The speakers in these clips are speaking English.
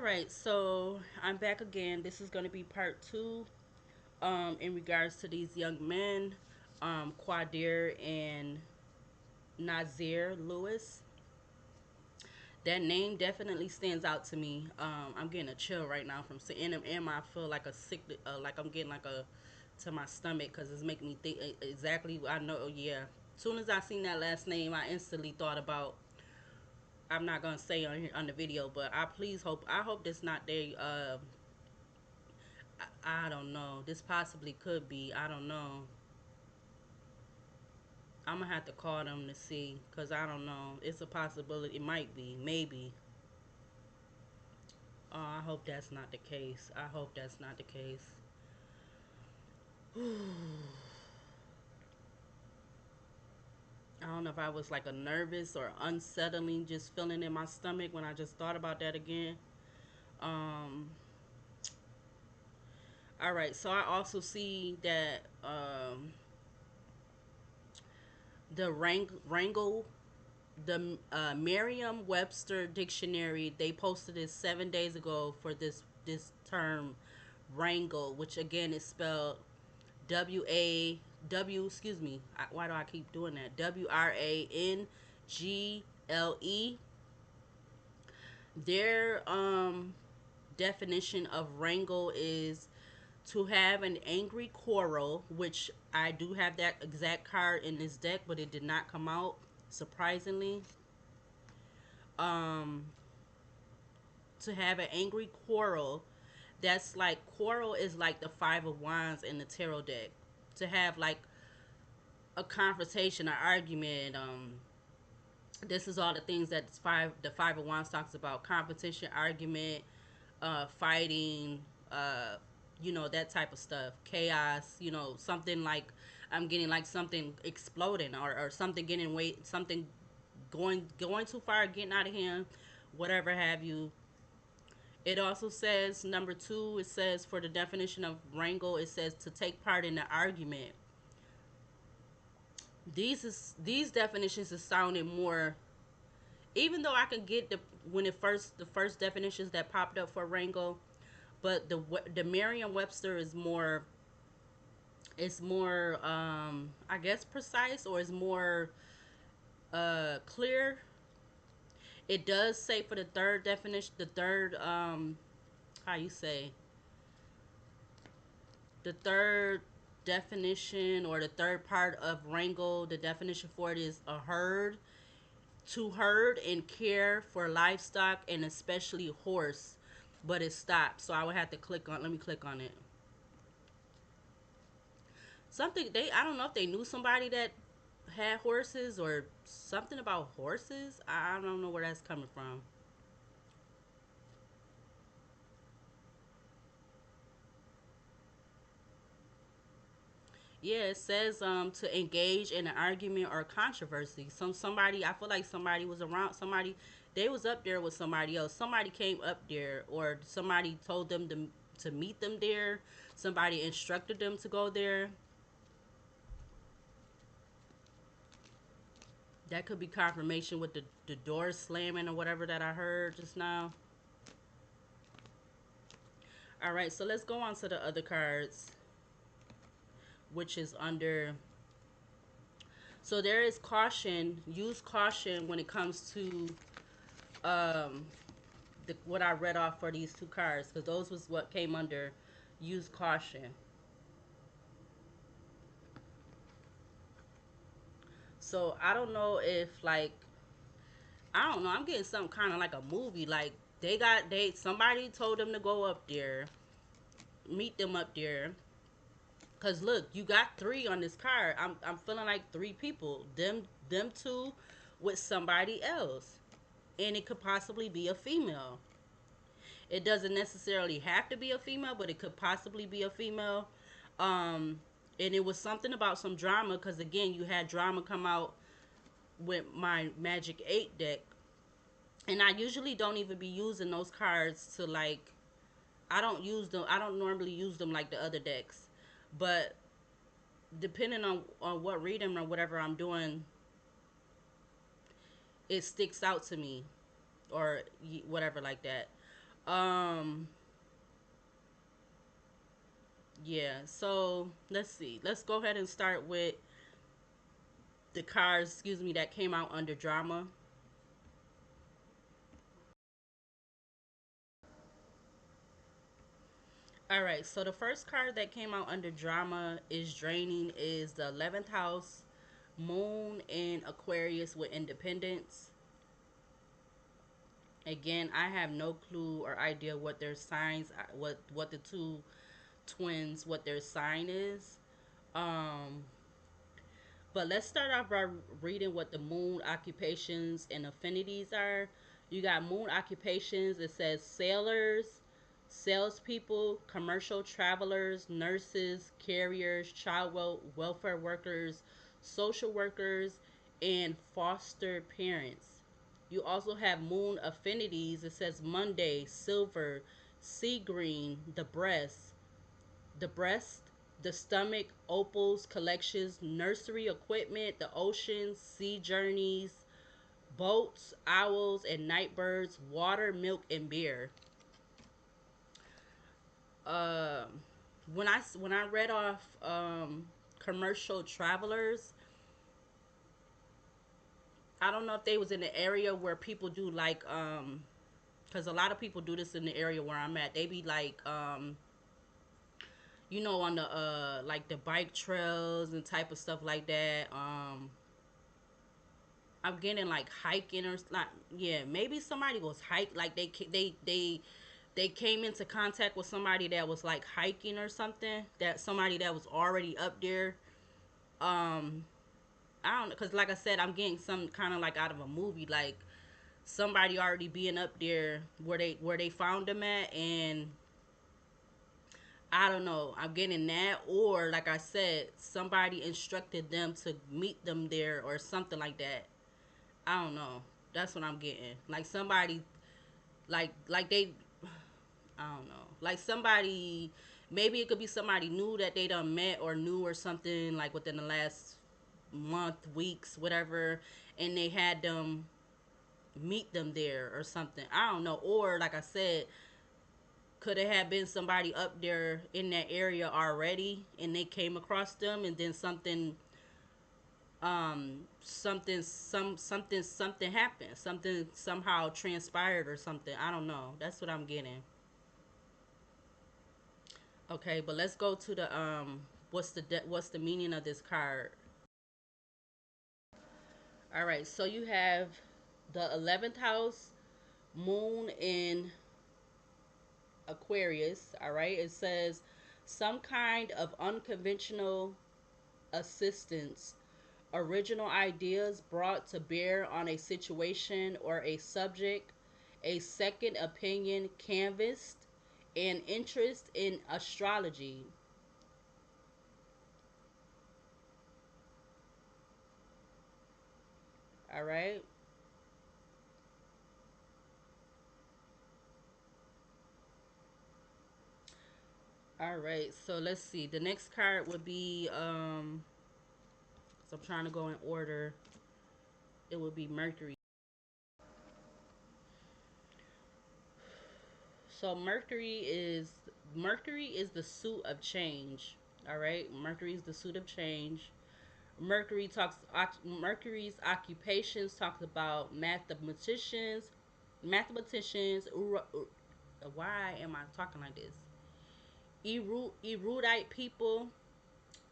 right, so I'm back again. This is going to be part two in regards to these young men, QAADIR and Nazir Lewis. That name definitely stands out to me. I'm getting a chill right now from seeing them, and I feel like a sick, like I'm getting like a to my stomach because it's making me think exactly. I know, yeah. As soon as I seen that last name, I instantly thought about. I'm not gonna say on the video, but I hope this not they I don't know. This possibly could be. I don't know. I'm gonna have to call them to see, cause I don't know. It's a possibility. It might be. Maybe. Oh, I hope that's not the case. I hope that's not the case. I don't know if I was like a nervous or unsettling, just feeling in my stomach when I just thought about that again. Um. All right. So I also see that the Wrangle the Merriam-Webster dictionary, they posted this 7 days ago for this term wrangle, which again is spelled W excuse me, why do I keep doing that? WRANGLE. Their definition of wrangle is to have an angry quarrel, which I do have that exact card in this deck, but it did not come out, surprisingly. um to have an angry quarrel. That's like quarrel is like the 5 of wands in the tarot deck. To have like a confrontation, an argument. This is all the things that the 5 of wands talks about: competition, argument, fighting, uh that type of stuff, chaos, something like I'm getting like something exploding, or something getting weight, something going too far, getting out of hand, whatever have you. It also says, number two, it says for the definition of wrangle, it says to take part in the argument. These definitions is sounding more, even though I can get the first definitions that popped up for wrangle, but the Merriam-Webster is more, it's more I guess precise, or is more clear. It does say for the third definition, the third how you say, the third definition, or the third part of wrangle, the definition for it is a herd, to herd and care for livestock, and especially horse. But it stopped, so I would have to click on, let me click on it. Something they, I don't know if they knew somebody that had horses, or something about horses. I don't know where that's coming from. Yeah, it says to engage in an argument or controversy. Somebody, I feel like somebody was around, somebody, they was up there with somebody else. Somebody came up there, or somebody told them to meet them there. Somebody instructed them to go there. That could be confirmation with the door slamming or whatever that I heard just now. All right, so let's go on to the other cards, which is under. So there is caution. Use caution when it comes to um, what I read off for these two cards, because those was what came under use caution. So I don't know if, like, I don't know. I'm getting something kind of like a movie. Like they somebody told them to go up there, meet them up there. Cause look, you got three on this card. I'm feeling like three people. Them two with somebody else, and it could possibly be a female. It doesn't necessarily have to be a female, but it could possibly be a female. Um, and it was something about some drama, because again, you had drama come out with my Magic 8 deck. And I usually don't even be using those cards to, like, I don't use them. I don't normally use them like the other decks. But depending on what reading or whatever I'm doing, it sticks out to me, or whatever like that. Um, yeah. So let's see. Let's go ahead and start with the cards. Excuse me, that came out under drama. All right. So the first card that came out under drama is draining. Is the 11th house, Moon in Aquarius with Independence. Again, I have no clue or idea what their signs, what the two twins, what their sign is. Um, but let's start off by reading what the moon occupations and affinities are. You got moon occupations. It says sailors, salespeople, commercial travelers, nurses, carriers, child welfare workers, social workers, and foster parents. You also have moon affinities. It says Monday, silver, sea green, the breast, the stomach, opals, collections, nursery equipment, the oceans, sea journeys, boats, owls, and night birds, water, milk, and beer. Uh, when I read off commercial travelers, I don't know if they was in the area where people do like because a lot of people do this in the area where I'm at. They be like on the like the bike trails and type of stuff like that. I'm getting like hiking or not. Yeah, maybe somebody was hike like they came into contact with somebody that was like hiking or something. That somebody that was already up there. Um, I don't know, cause like I said, I'm getting some kind of like out of a movie, like somebody already being up there where they found them at, and I don't know. I'm getting that, or like I said, somebody instructed them to meet them there or something like that. I don't know. That's what I'm getting. Like somebody, like they, I don't know. Like somebody, maybe it could be somebody new that they done met or knew or something like within the last month, weeks, whatever, and they had them meet them there or something. I don't know. Or like I said, could it have been somebody up there in that area already and they came across them and then something happened, something somehow transpired or something. I don't know. That's what I'm getting. Okay, but let's go to the what's the meaning of this card. All right, so you have the 11th house, Moon in Aquarius. All right, it says some kind of unconventional assistance, original ideas brought to bear on a situation or a subject, a second opinion canvassed, and interest in astrology. All right. All right. So let's see. The next card would be so I'm trying to go in order. It would be Mercury. So Mercury is the suit of change. All right. Mercury is the suit of change. Mercury's occupations talks about mathematicians. Why am I talking like this? Erudite people,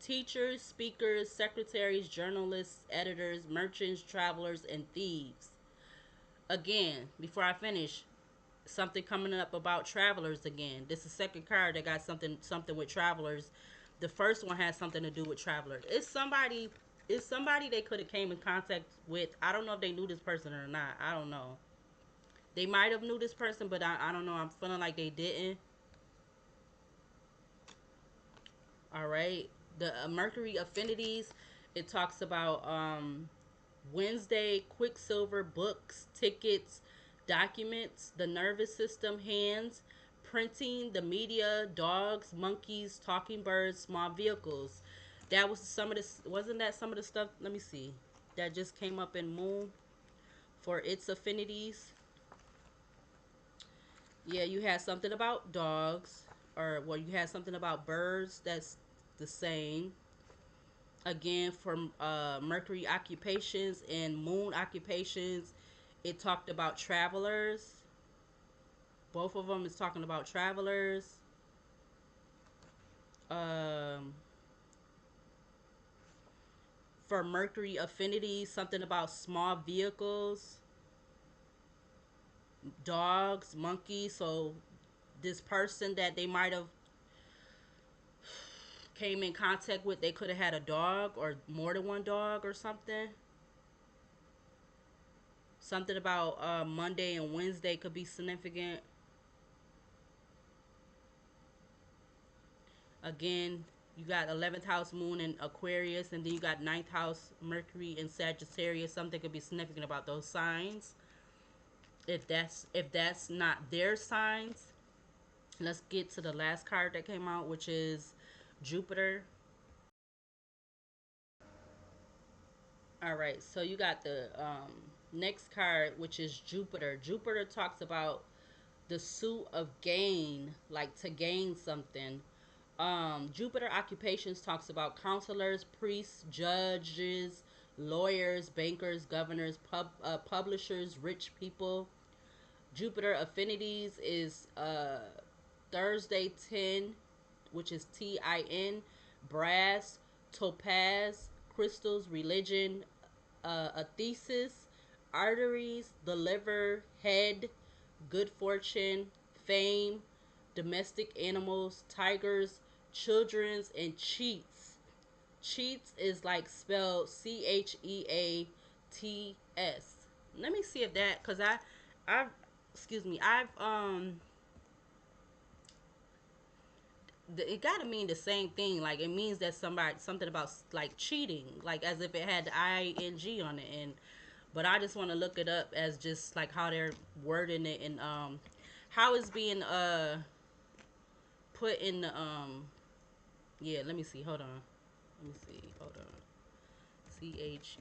teachers, speakers, secretaries, journalists, editors, merchants, travelers, and thieves. Again, before I finish, something coming up about travelers again. This is the second card that got something with travelers. The first one has something to do with travelers. It's somebody they could have came in contact with. I don't know if they knew this person or not. I don't know. They might have knew this person, but I don't know. I'm feeling like they didn't. All right. The Mercury affinities. It talks about Wednesday, Quicksilver, books, tickets, documents, the nervous system, hands, printing, the media, dogs, monkeys, talking birds, small vehicles. That was some of this. Wasn't that some of the stuff? Let me see. That just came up in Moon for its affinities. Yeah, you had something about dogs, or well, you had something about birds. That's the same. Again, from Mercury occupations and Moon occupations, it talked about travelers. Both of them is talking about travelers. Um, for Mercury affinity, something about small vehicles, dogs, monkeys. So this person that they might have came in contact with, they could have had a dog or more than one dog or something. Something about Monday and Wednesday could be significant. Again, you got 11th house moon in Aquarius, and then you got ninth house Mercury in Sagittarius. Something could be significant about those signs. If that's not their signs, let's get to the last card that came out, which is Jupiter. All right, so you got the next card, which is Jupiter. Jupiter talks about the suit of gain, like to gain something. Jupiter occupations talks about counselors, priests, judges, lawyers, bankers, governors, publishers, rich people. Jupiter affinities is Thursday 10, which is TIN, brass, topaz, crystals, religion, a thesis, arteries, the liver, head, good fortune, fame, domestic animals, tigers, children's, and cheats. Cheats is like spelled CHEATS. Let me see if that, cause I've, excuse me, it gotta mean the same thing. Like it means that something about like cheating, like as if it had ing on it. And but I just want to look it up as just like how they're wording it, and how it's being put in the yeah. Let me see. Hold on. Let me see. Hold on. CHEATS.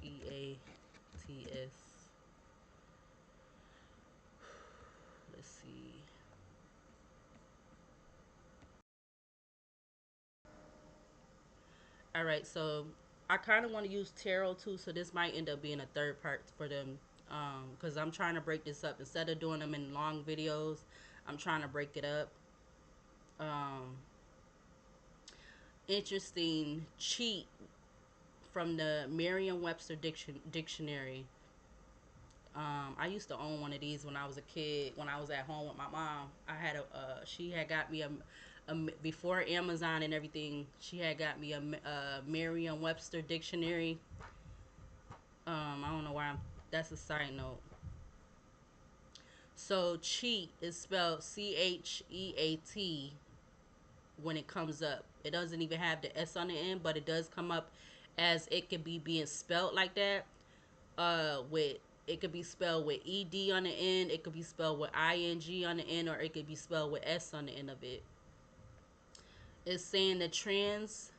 Let's see. All right, so I kind of want to use tarot too, so this might end up being a third part for them, because I'm trying to break this up instead of doing them in long videos. I'm trying to break it up. Um, Interesting cheat from the Merriam-Webster dictionary. I used to own one of these when I was a kid. When I was at home with my mom, I had she had got me a before Amazon and everything. She had got me a Merriam-Webster dictionary. I don't know why that's a side note. So cheat is spelled CHEAT when it comes up. It doesn't even have the S on the end, but it does come up as it could be being spelled like that. With it could be spelled with ed on the end. It could be spelled with ing on the end, or it could be spelled with s on the end of it. It's saying the transitive.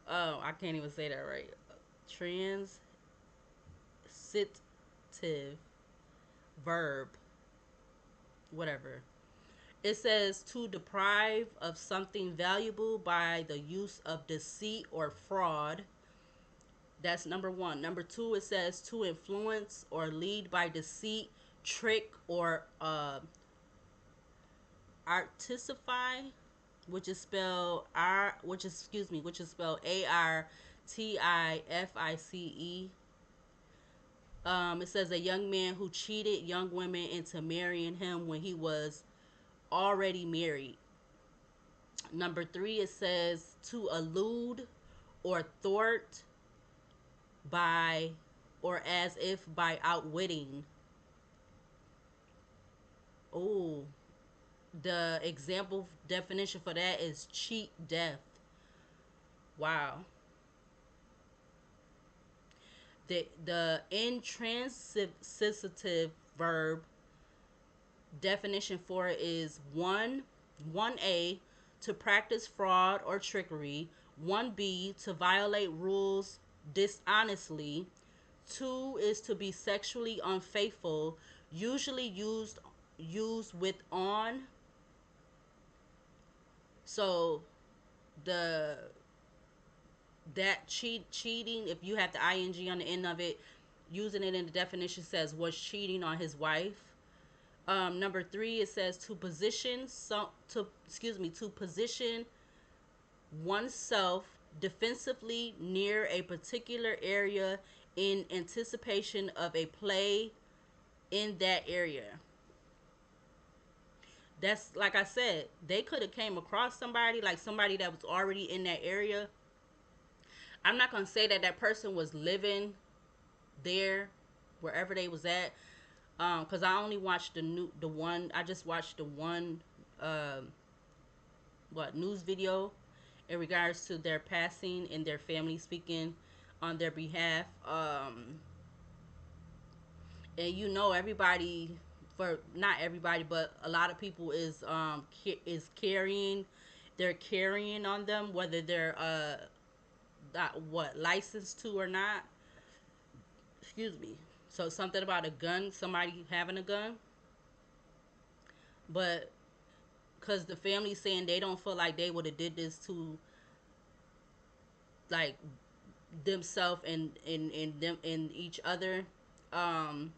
Oh, I can't even say that right. Transitive verb, whatever. It says to deprive of something valuable by the use of deceit or fraud. That's number one. Number two, it says to influence or lead by deceit, trick, or artisify, which is spelled which is spelled ARTIFICE. It says a young man who cheated young women into marrying him when he was already married. Number three, it says to allude or thwart by or as if by outwitting. Oh, the example definition for that is cheat death. Wow. The intransitive verb definition for it is one A, to practice fraud or trickery. One B, to violate rules dishonestly. Two is to be sexually unfaithful, usually used with on. So the that cheating, if you have the ing on the end of it, using it in the definition says was cheating on his wife. Number three, it says to position some to excuse me to position oneself defensively near a particular area in anticipation of a play in that area. That's like I said, they could have came across somebody, like somebody that was already in that area. I'm not gonna say that that person was living there, wherever they was at, because I only watched the one. I just watched the one, um, what news video in regards to their passing and their family speaking on their behalf. And you know everybody, for not everybody but a lot of people is carrying, they're carrying on them, whether they're not, what, licensed to or not. Excuse me. So something about a gun, somebody having a gun, but because the family saying they don't feel like they would have did this to, like, themselves and them and each other. um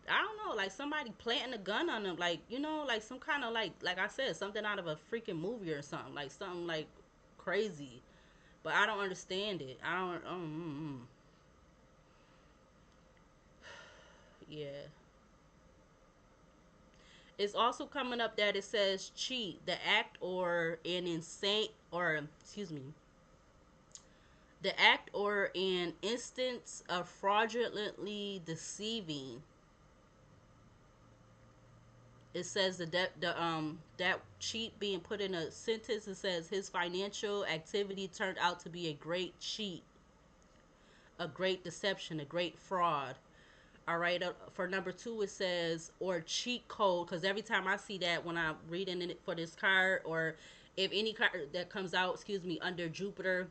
I don't know, like somebody planting a gun on them, like, like some kind of, like I said, something out of a freaking movie or something, like something like crazy. But I don't understand it. I don't. Yeah. It's also coming up that it says cheat, the act or an insane, or excuse me, the act or an instance of fraudulently deceiving. It says that cheat being put in a sentence. It says his financial activity turned out to be a great cheat, a great deception, a great fraud. All right. For number two, it says or cheat code, because every time I see that when I'm reading it for this card, or if any card that comes out, excuse me, under Jupiter,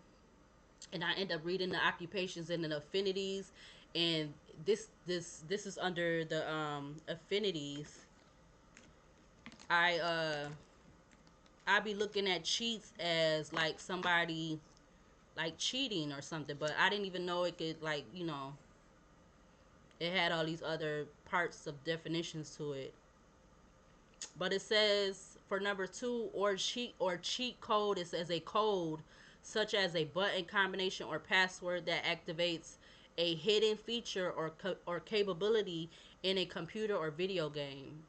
and I end up reading the occupations and the affinities, and this is under the affinities. I I be looking at cheats as like somebody like cheating or something, but I didn't even know it could, like, it had all these other parts of definitions to it. But it says for number two, or cheat code, it says a code such as a button combination or password that activates a hidden feature or capability in a computer or video game.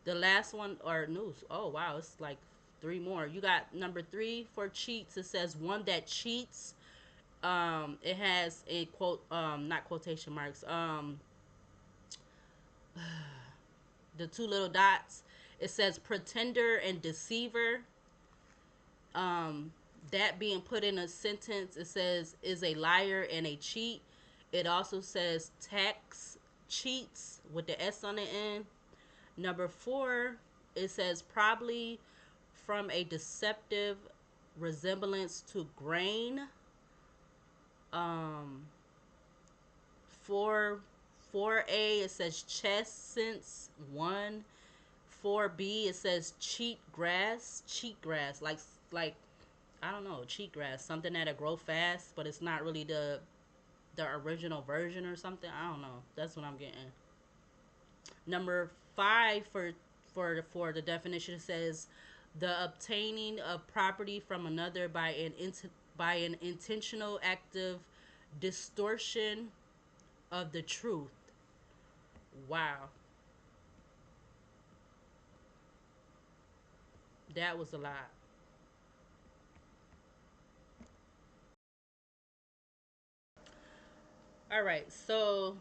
The last one, or news. Oh wow, it's like three more. You got number three for cheats. It says one that cheats. It has a quote, not quotation marks. The two little dots. It says pretender and deceiver. Um, that being put in a sentence, it says is a liar and a cheat. It also says tax cheats with the S on the end. Number four, it says probably from a deceptive resemblance to grain. Um, four, 4A, it says chess since one. 4B, it says cheat grass, like I don't know, cheat grass, something that'll grow fast, but it's not really the original version or something. I don't know. That's what I'm getting. Number five for the definition says the obtaining of property from another by an intentional active distortion of the truth. Wow, that was a lot. All right, so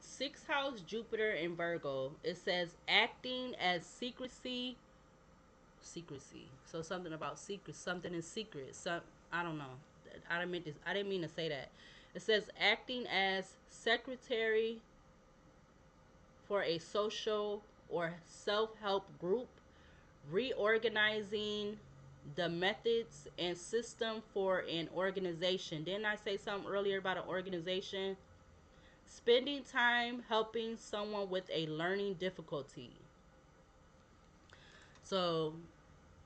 sixth house Jupiter in Virgo. It says acting as secrecy. So something about secret, something in secret. Some, I don't know. I didn't mean to say that. It says acting as secretary for a social or self-help group, reorganizing The methods and system for an organization. Didn't I say something earlier about an organization? Spending time helping someone with a learning difficulty. So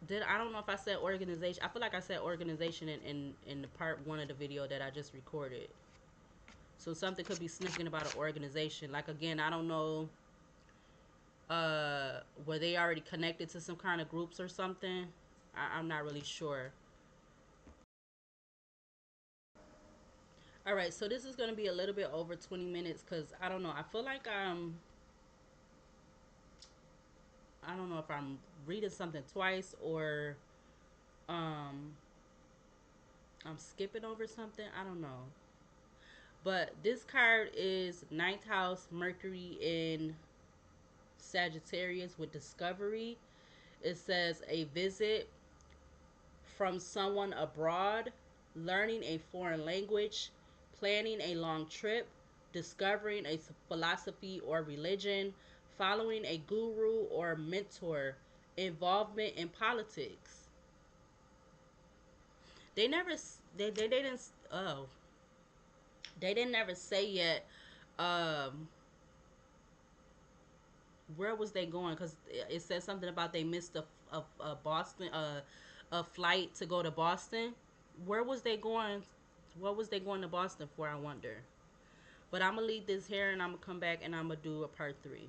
did I don't know if I said organization. I feel like I said organization in the part one of the video that I just recorded. So something could be sniffing about an organization. Like again, I don't know. Were they already connected to some kind of groups or something? I'm not really sure. All right, so this is gonna be a little bit over 20 minutes because I don't know. I feel like I don't know if I'm reading something twice or um I'm skipping over something. I don't know. But this card is ninth house Mercury in Sagittarius with discovery. It says a visit from someone abroad, learning a foreign language, planning a long trip, discovering a philosophy or religion, following a guru or mentor, involvement in politics. They never they didn't they didn't never say yet um where was they going because it said something about they missed a Boston a flight to go to Boston. Where was they going? What was they going to Boston for? I wonder. But I'm gonna leave this here and I'm gonna come back and I'm gonna do a part 3.